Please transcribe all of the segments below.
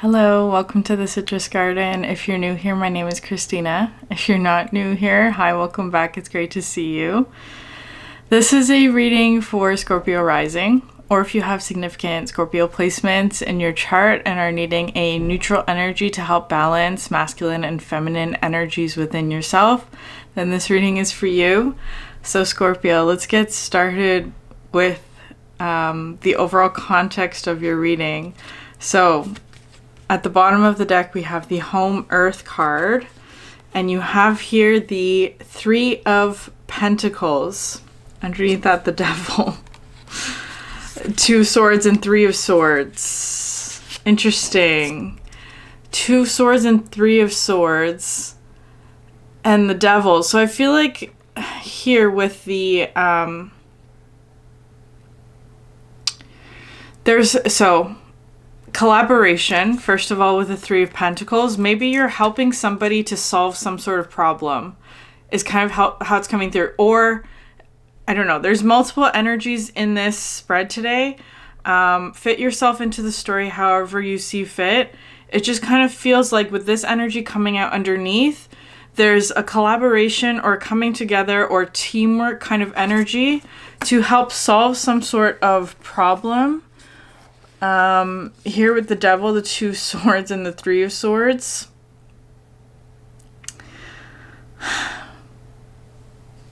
Hello, welcome to the Citrus Garden. If you're new here, my name is Christina. If you're not new here, hi, welcome back. It's great to see you. This is a reading for Scorpio rising, or if you have significant Scorpio placements in your chart and are needing a neutral energy to help balance masculine and feminine energies within yourself, then this reading is for you. So Scorpio, let's get started with the overall context of your reading. So at the bottom of the deck, we have the Home Earth card, and you have here the Three of Pentacles. Underneath that, the Devil. Two Swords and Three of Swords. Interesting. Two Swords and Three of Swords. And the Devil. So I feel like here with the... collaboration, first of all, with the Three of Pentacles. Maybe you're helping somebody to solve some sort of problem, is kind of how it's coming through. Or, I don't know, there's multiple energies in this spread today. Fit yourself into the story however you see fit. It just kind of feels like with this energy coming out underneath, there's a collaboration or coming together or teamwork kind of energy to help solve some sort of problem. Here with the Devil, the Two Swords, and the Three of Swords.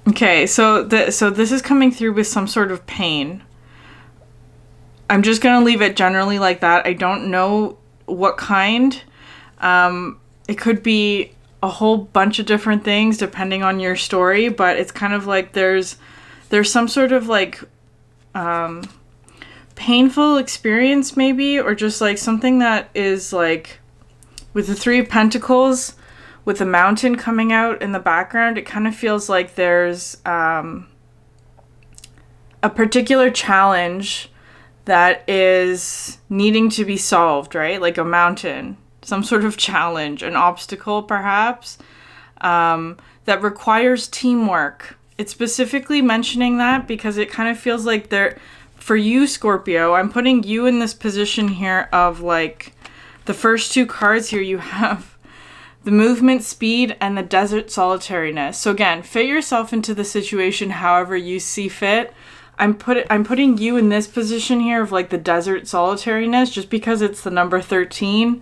Okay, so this is coming through with some sort of pain. I'm just gonna leave it generally like that. I don't know what kind. It could be a whole bunch of different things depending on your story, but it's kind of like there's some sort of like painful experience maybe, or just like something that is like with the Three of Pentacles with the mountain coming out in the background. It kind of feels like there's a particular challenge that is needing to be solved, right? Like a mountain, some sort of challenge, an obstacle perhaps, that requires teamwork. It's specifically mentioning that because it kind of feels like for you, Scorpio, I'm putting you in this position here of like the first two cards here. You have the movement speed and the desert solitariness. So again, fit yourself into the situation however you see fit. I'm putting you in this position here of like the desert solitariness just because it's the number 13.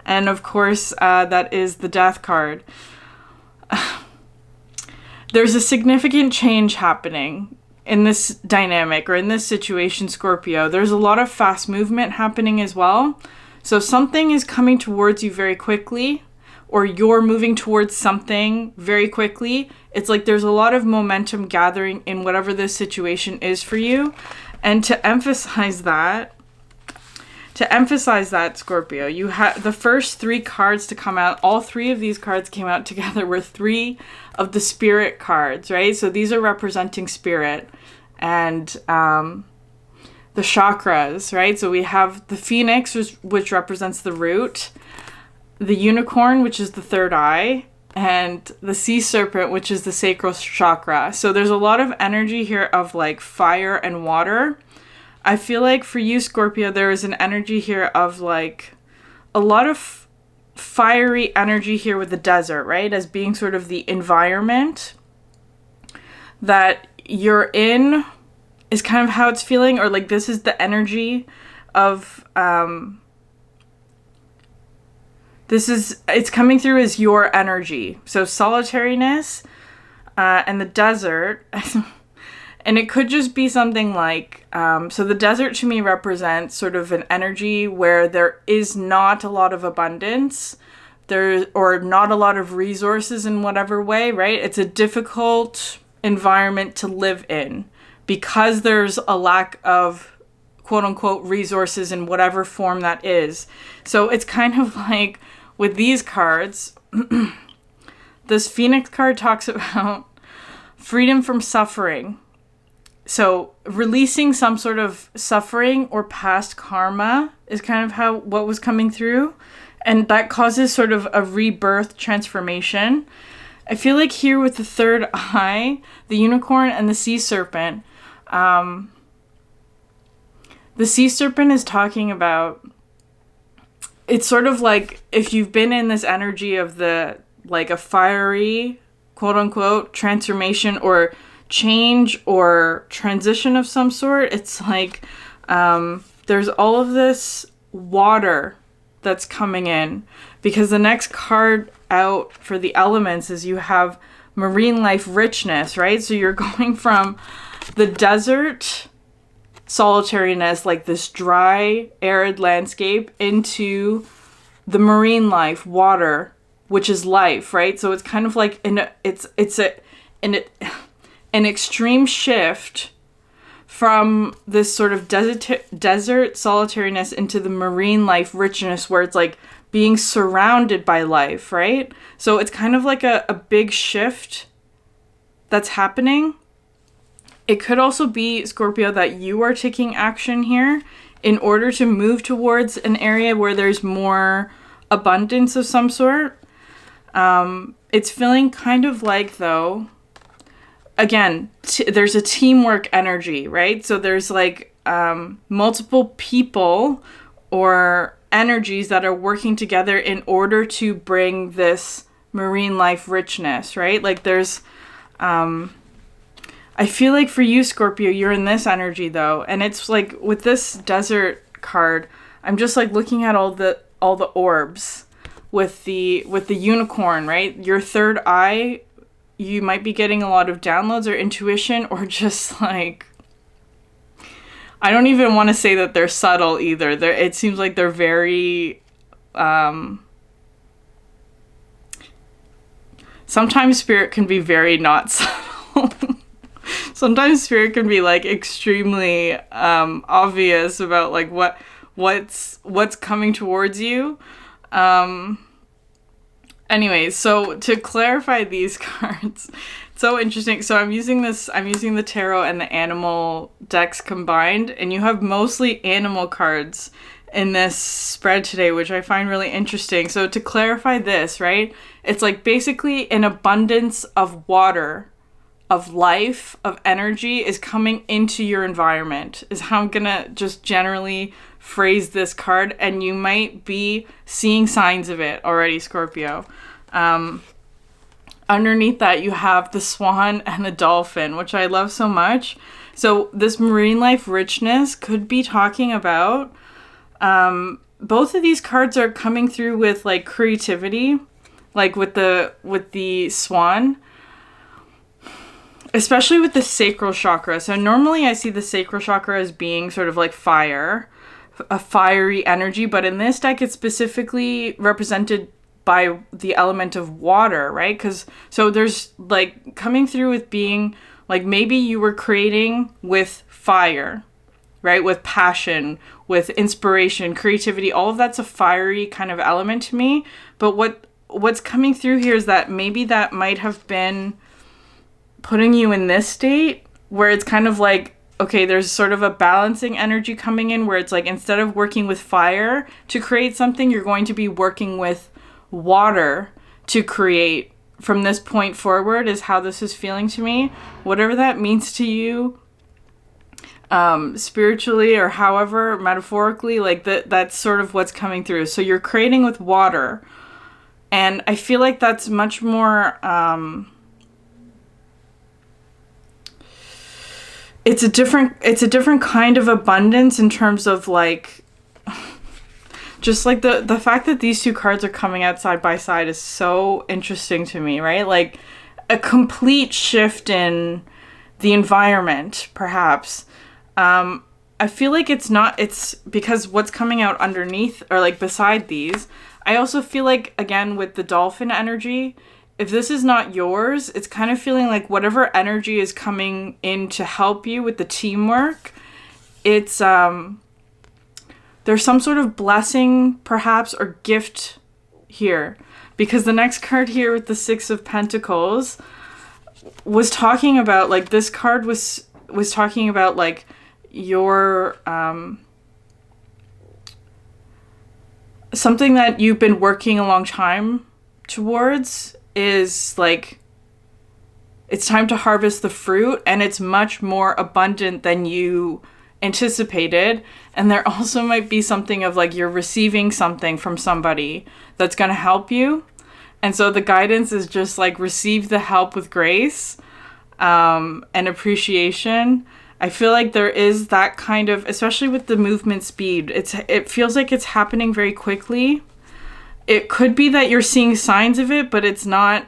And of course, that is the Death card. There's a significant change happening in this dynamic or in this situation, Scorpio. There's a lot of fast movement happening as well. So something is coming towards you very quickly, or you're moving towards something very quickly. It's like there's a lot of momentum gathering in whatever this situation is for you. And to emphasize that, Scorpio, you have the first three cards to come out. All three of these cards came out together were three of the spirit cards, right? So these are representing spirit and the chakras, right? So we have the phoenix, which represents the root, the unicorn, which is the third eye, and the sea serpent, which is the sacral chakra. So there's a lot of energy here of like fire and water. I feel like for you, Scorpio, there is an energy here of like a lot of fiery energy here with the desert, right? As being sort of the environment that you're in is kind of how it's feeling, or like this is the energy of it's coming through as your energy. So solitariness and the desert. And it could just be something like, so the desert to me represents sort of an energy where there is not a lot of abundance, or not a lot of resources in whatever way, right? It's a difficult environment to live in because there's a lack of quote unquote resources in whatever form that is. So it's kind of like with these cards, this Phoenix card talks about freedom from suffering. So releasing some sort of suffering or past karma is kind of what was coming through. And that causes sort of a rebirth transformation. I feel like here with the third eye, the unicorn and the sea serpent, the sea serpent is talking about it's sort of like if you've been in this energy of the, like a fiery, quote unquote, transformation or change or transition of some sort, it's like there's all of this water that's coming in, because the next card out for the elements is you have marine life richness, right? So you're going from the desert solitariness, like this dry, arid landscape, into the marine life, water, which is life, right? So it's kind of like an extreme shift from this sort of desert solitariness into the marine life richness, where it's like being surrounded by life, right? So it's kind of like a big shift that's happening. It could also be, Scorpio, that you are taking action here in order to move towards an area where there's more abundance of some sort. It's feeling kind of like, though, again, there's a teamwork energy, right? So there's like multiple people or energies that are working together in order to bring this marine life richness, right? Like there's, I feel like for you, Scorpio, you're in this energy though. And it's like with this desert card, I'm just like looking at all the orbs with the unicorn, right? Your third eye, you might be getting a lot of downloads or intuition, or just like, I don't even want to say that they're subtle either. It seems like they're very, sometimes spirit can be very not subtle. Sometimes spirit can be like extremely obvious about like what's coming towards you. Anyways, so to clarify these cards, so interesting. So I'm using the tarot and the animal decks combined, and you have mostly animal cards in this spread today, which I find really interesting. So to clarify this, right? It's like basically an abundance of water, of life, of energy is coming into your environment, is how I'm gonna just generally phrase this card, and you might be seeing signs of it already, Scorpio. Underneath that, you have the swan and the dolphin, which I love so much. So this marine life richness could be talking about, both of these cards are coming through with like creativity, like with the swan, especially with the sacral chakra. So normally I see the sacral chakra as being sort of like fire, a fiery energy, but in this deck it's specifically represented by the element of water, right? Because so there's like coming through with being like, maybe you were creating with fire, right? With passion, with inspiration, creativity, all of that's a fiery kind of element to me. But what's coming through here is that maybe that might have been putting you in this state where it's kind of like, okay, there's sort of a balancing energy coming in where it's like, instead of working with fire to create something, you're going to be working with water to create from this point forward, is how this is feeling to me. Whatever that means to you, spiritually or however, metaphorically, like that's sort of what's coming through. So you're creating with water, and I feel like that's much more, it's a different kind of abundance in terms of like, just like the fact that these two cards are coming out side by side is so interesting to me, right? Like a complete shift in the environment, perhaps. I feel like it's because what's coming out underneath or like beside these, I also feel like, again, with the dolphin energy, if this is not yours, it's kind of feeling like whatever energy is coming in to help you with the teamwork, it's, there's some sort of blessing, perhaps, or gift here. Because the next card here with the Six of Pentacles was talking about, like, this card was talking about, like, your, something that you've been working a long time towards is, like, it's time to harvest the fruit, and it's much more abundant than you anticipated. And there also might be something of like you're receiving something from somebody that's going to help you. And so the guidance is just like receive the help with grace and appreciation. I feel like there is that kind of, especially with the movement speed, it feels like it's happening very quickly. It could be that you're seeing signs of it, but it's not,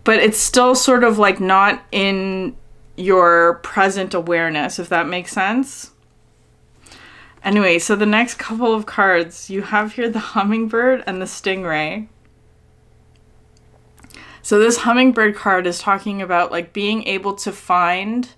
but it's still sort of like not in your present awareness, if that makes sense. Anyway, so the next couple of cards, you have here the hummingbird and the stingray. So this hummingbird card is talking about like being able to find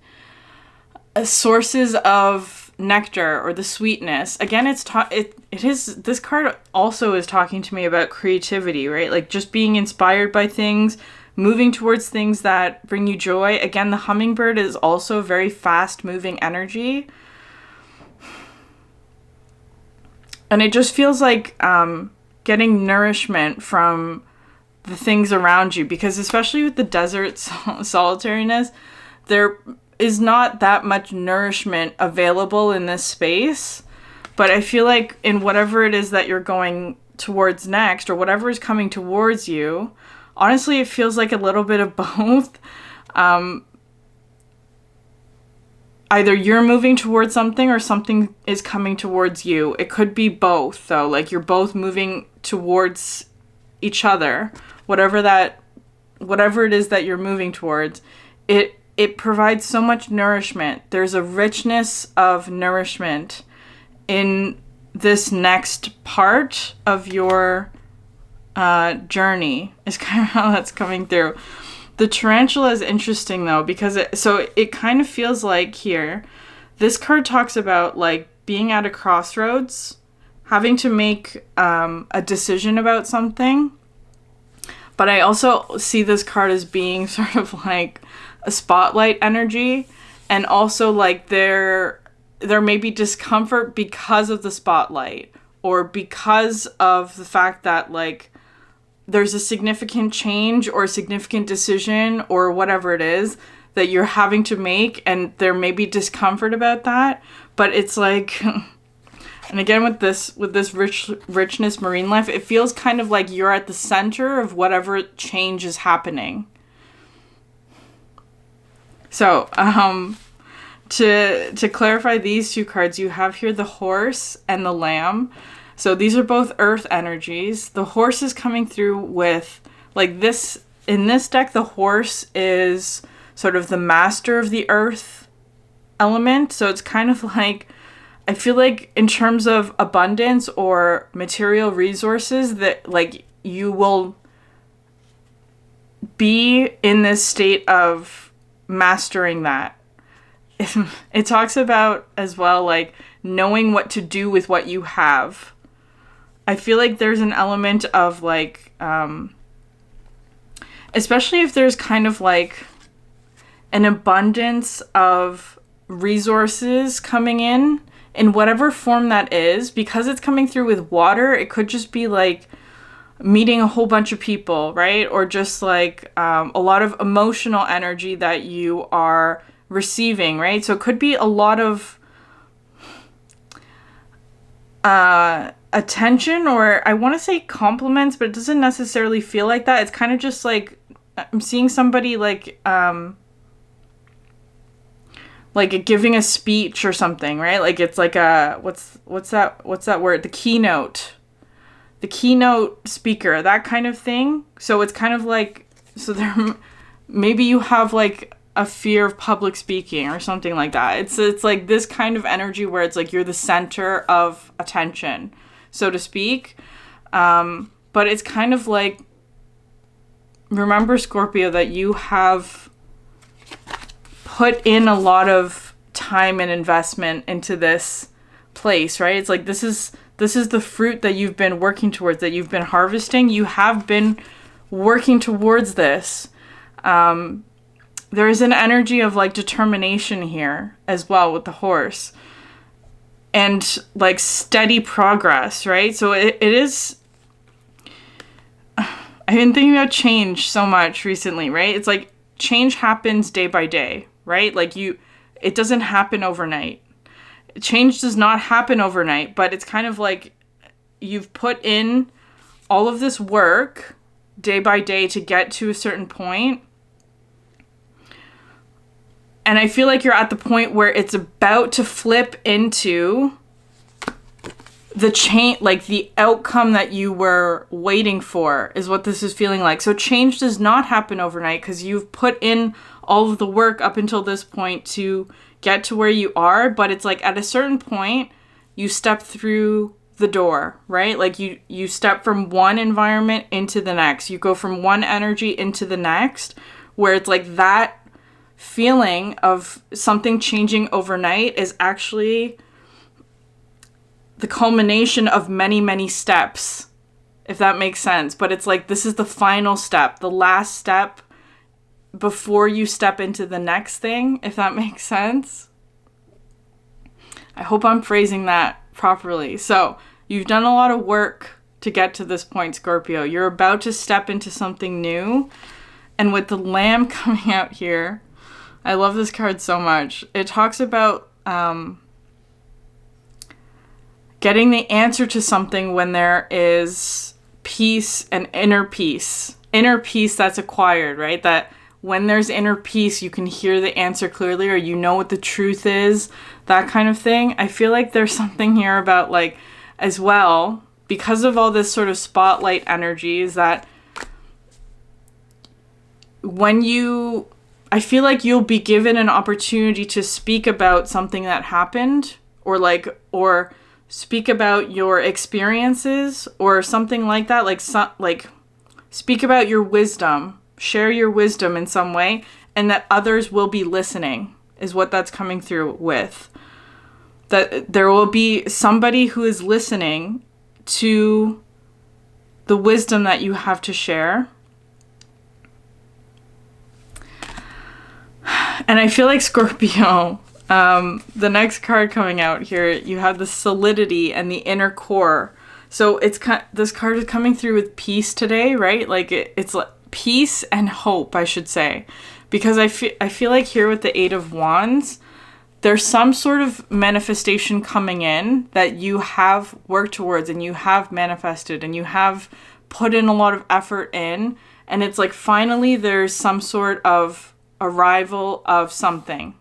sources of nectar or the sweetness. Again, this card also is talking to me about creativity, right? Like just being inspired by things, moving towards things that bring you joy. Again, the hummingbird is also very fast moving energy. And it just feels like getting nourishment from the things around you, because especially with the desert solitariness, there is not that much nourishment available in this space. But I feel like in whatever it is that you're going towards next, or whatever is coming towards you, honestly, it feels like a little bit of both. Either you're moving towards something or something is coming towards you. It could be both, though. Like you're both moving towards each other. Whatever it is that you're moving towards, it provides so much nourishment. There's a richness of nourishment in this next part of your journey, is kind of how that's coming through. The tarantula is interesting though, because it kind of feels like here, this card talks about like being at a crossroads, having to make a decision about something. But I also see this card as being sort of like a spotlight energy, and also like there may be discomfort because of the spotlight, or because of the fact that like there's a significant change or a significant decision or whatever it is that you're having to make, and there may be discomfort about that. But it's like, and again with this richness marine life, it feels kind of like you're at the center of whatever change is happening. So to clarify these two cards, you have here the horse and the lamb. So these are both earth energies. The horse is coming through with like this. In this deck, the horse is sort of the master of the earth element. So it's kind of like, I feel like in terms of abundance or material resources, that like you will be in this state of mastering that. It talks about as well like knowing what to do with what you have. I feel like there's an element of like, especially if there's kind of like an abundance of resources coming in whatever form that is, because it's coming through with water. It could just be like meeting a whole bunch of people, right? Or just like a lot of emotional energy that you are receiving, right? So it could be a lot of attention, or I want to say compliments, but it doesn't necessarily feel like that. It's kind of just like I'm seeing somebody like giving a speech or something, right? Like it's like a what's that word? The keynote speaker, that kind of thing. So it's kind of like, so there maybe you have like a fear of public speaking or something like that. It's like this kind of energy where it's like you're the center of attention, so to speak. But it's kind of like, remember, Scorpio, that you have put in a lot of time and investment into this place, right? It's like this is the fruit that you've been working towards, that you've been harvesting. You have been working towards this. There is an energy of like determination here as well with the horse, and like steady progress, right? So it is, I've been thinking about change so much recently, right? It's like change happens day by day, right? Like it doesn't happen overnight. Change does not happen overnight, but it's kind of like you've put in all of this work day by day to get to a certain point. And I feel like you're at the point where it's about to flip into the change, like the outcome that you were waiting for is what this is feeling like. So change does not happen overnight because you've put in all of the work up until this point to get to where you are. But it's like at a certain point, you step through the door, right? Like you step from one environment into the next. You go from one energy into the next, where it's like that feeling of something changing overnight is actually the culmination of many, many steps, if that makes sense. But it's like this is the final step, the last step before you step into the next thing, if that makes sense. I hope I'm phrasing that properly. So you've done a lot of work to get to this point, Scorpio. You're about to step into something new. And with the Lamb coming out here, I love this card so much. It talks about getting the answer to something when there is peace and inner peace. Inner peace that's acquired, right? That when there's inner peace, you can hear the answer clearly, or you know what the truth is, that kind of thing. I feel like there's something here about, like, as well, because of all this sort of spotlight energy, is that I feel like you'll be given an opportunity to speak about something that happened, or speak about your experiences or something like that, like speak about your wisdom, share your wisdom in some way, and that others will be listening is what that's coming through with. That there will be somebody who is listening to the wisdom that you have to share. And I feel like Scorpio, the next card coming out here, you have the solidity and the inner core. So this card is coming through with peace today, right? Like it's like peace and hope, I should say. Because I feel like here with the Eight of Wands, there's some sort of manifestation coming in that you have worked towards and you have manifested and you have put in a lot of effort in. And it's like finally there's some sort of arrival of something.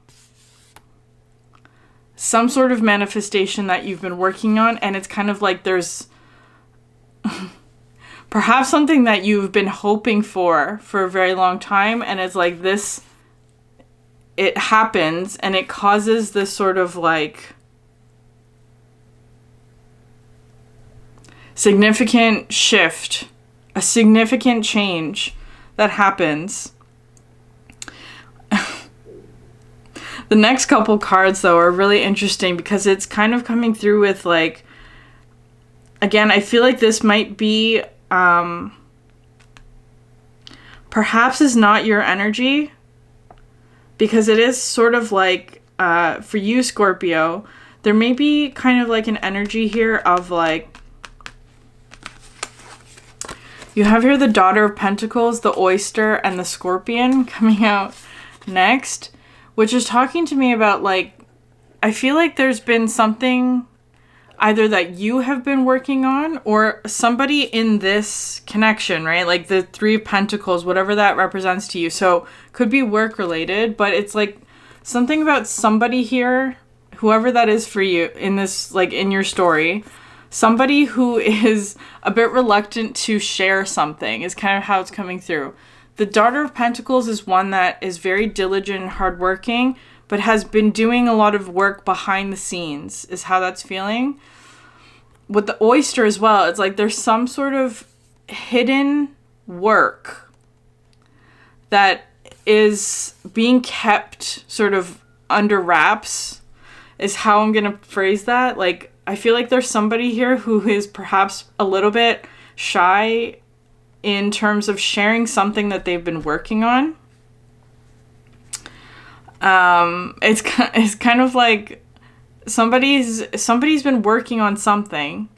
Some sort of manifestation that you've been working on, and it's kind of like there's perhaps something that you've been hoping for a very long time, and it's like this, it happens, and it causes this sort of like significant shift, a significant change that happens. The next couple cards, though, are really interesting because it's kind of coming through with, like, again, I feel like this might be, perhaps is not your energy, because it is sort of like, for you, Scorpio, there may be kind of like an energy here of, like, you have here the Daughter of Pentacles, the Oyster, and the Scorpion coming out next, which is talking to me about, like, I feel like there's been something either that you have been working on or somebody in this connection, right? Like the Three of Pentacles, whatever that represents to you. So could be work related, but it's like something about somebody here, whoever that is for you in this, like in your story, somebody who is a bit reluctant to share something is kind of how it's coming through. The Daughter of Pentacles is one that is very diligent and hardworking, but has been doing a lot of work behind the scenes, is how that's feeling. With the Oyster as well, it's like there's some sort of hidden work that is being kept sort of under wraps, is how I'm going to phrase that. Like, I feel like there's somebody here who is perhaps a little bit shy in terms of sharing something that they've been working on. It's kind of like somebody's been working on something,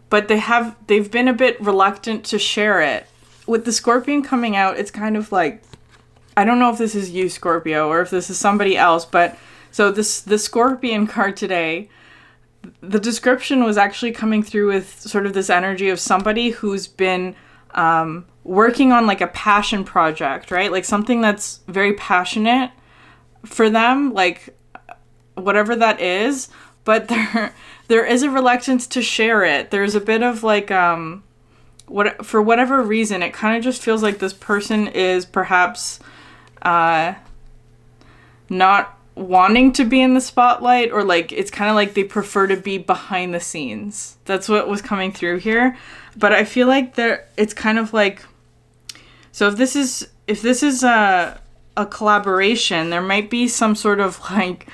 but they've been a bit reluctant to share it. With the Scorpion coming out, it's kind of like, I don't know if this is you, Scorpio, or if this is somebody else, but so the Scorpion card today, the description was actually coming through with sort of this energy of somebody who's been working on like a passion project, right? Like something that's very passionate for them, like whatever that is, but there is a reluctance to share it. There's a bit of like for whatever reason, it kind of just feels like this person is perhaps not wanting to be in the spotlight, or like it's kind of like they prefer to be behind the scenes. That's what was coming through here. But I feel like it's kind of like, so if this is a collaboration, there might be some sort of like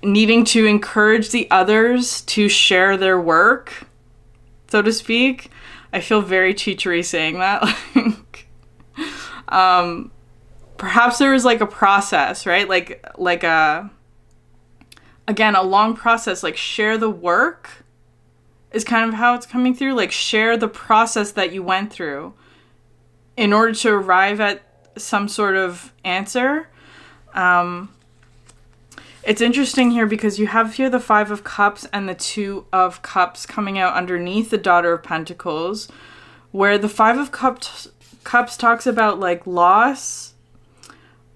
needing to encourage the others to share their work, so to speak. I feel very teachery saying that. Perhaps there was like a process, right? Like a long process, like share the work is kind of how it's coming through. Like share the process that you went through in order to arrive at some sort of answer. It's interesting here because you have here the 5 of Cups and the 2 of Cups coming out underneath the Daughter of Pentacles, where the 5 of Cups talks about like loss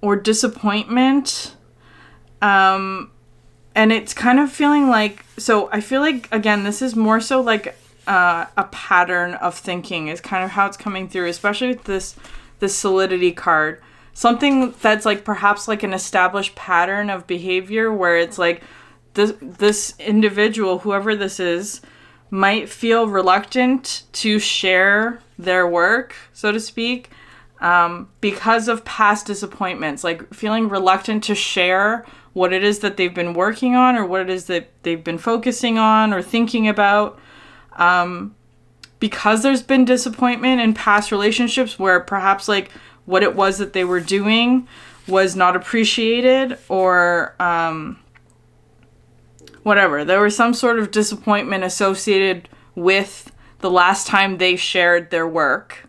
or disappointment. And it's kind of feeling like, so I feel like, again, this is more so like a pattern of thinking is kind of how it's coming through, especially with this Solidity card. Something that's like perhaps like an established pattern of behavior where it's like this individual, whoever this is, might feel reluctant to share their work, so to speak, because of past disappointments, like feeling reluctant to share what it is that they've been working on or what it is that they've been focusing on or thinking about, because there's been disappointment in past relationships where perhaps like what it was that they were doing was not appreciated, or whatever. There was some sort of disappointment associated with the last time they shared their work.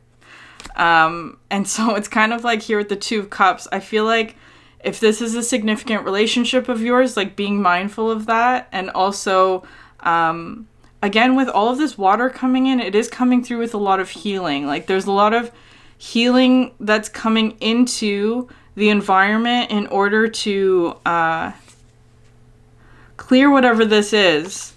And so it's kind of like here with the 2 of Cups, I feel like if this is a significant relationship of yours, like being mindful of that. And also, again, with all of this water coming in, it is coming through with a lot of healing. Like there's a lot of healing that's coming into the environment in order to clear whatever this is.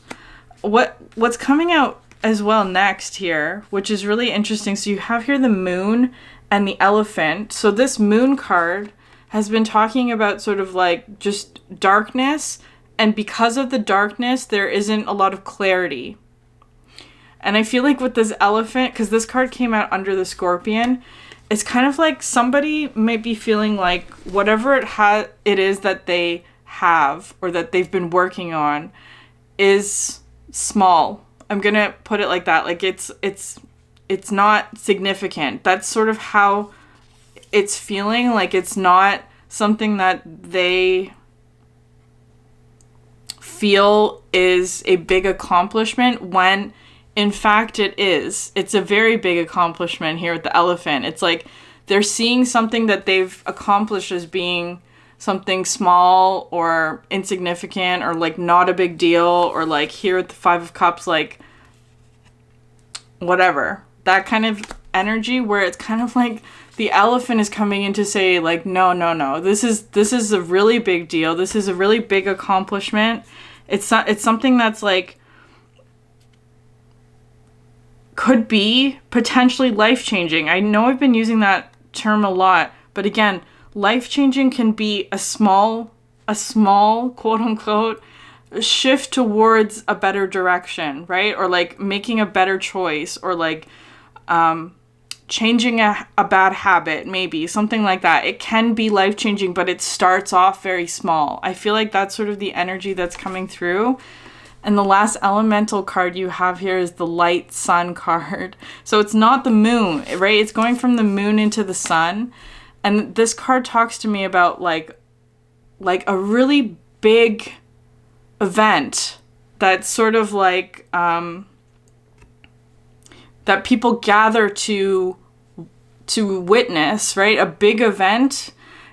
What's coming out as well next here, which is really interesting. So you have here the Moon and the Elephant. So this Moon card has been talking about sort of like just darkness, and because of the darkness, there isn't a lot of clarity. And I feel like with this Elephant, because this card came out under the Scorpion, it's kind of like somebody might be feeling like whatever it is that they have or that they've been working on is small. I'm going to put it like that. Like it's not significant. That's sort of how it's feeling. Like it's not something that they feel is a big accomplishment when in fact it is. It's a very big accomplishment here with the Elephant. It's like they're seeing something that they've accomplished as being something small or insignificant or like not a big deal, or like here with the 5 of Cups, like whatever. That kind of energy where it's kind of like the Elephant is coming in to say like, no. This is a really big deal. This is a really big accomplishment. It's something that's like could be potentially life-changing. I know I've been using that term a lot, but again, life-changing can be a small quote-unquote shift towards a better direction, right? Or like making a better choice, or like changing a bad habit, maybe something like that. It can be life-changing, but it starts off very small. I feel like that's sort of the energy that's coming through. And the last elemental card you have here is the Light Sun card. So it's not the moon, right? It's going from the moon into the sun. And this card talks to me about like a really big event that's sort of like that people gather to witness, right? A big event.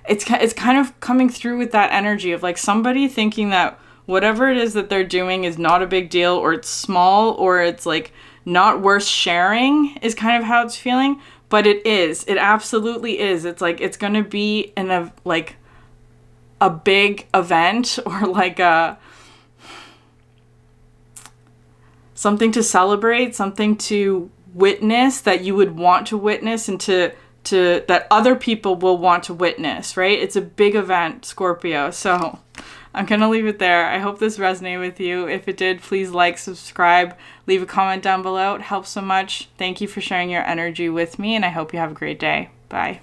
it's kind of coming through with that energy of like somebody thinking that whatever it is that they're doing is not a big deal, or it's small, or it's like not worth sharing, is kind of how it's feeling. But it is. It absolutely is. It's like it's going to be like a big event, or like something to celebrate, something to witness, that you would want to witness, and to that other people will want to witness, right? It's a big event, Scorpio. So I'm going to leave it there. I hope this resonated with you. If it did, please like, subscribe, leave a comment down below. It helps so much. Thank you for sharing your energy with me, and I hope you have a great day. Bye.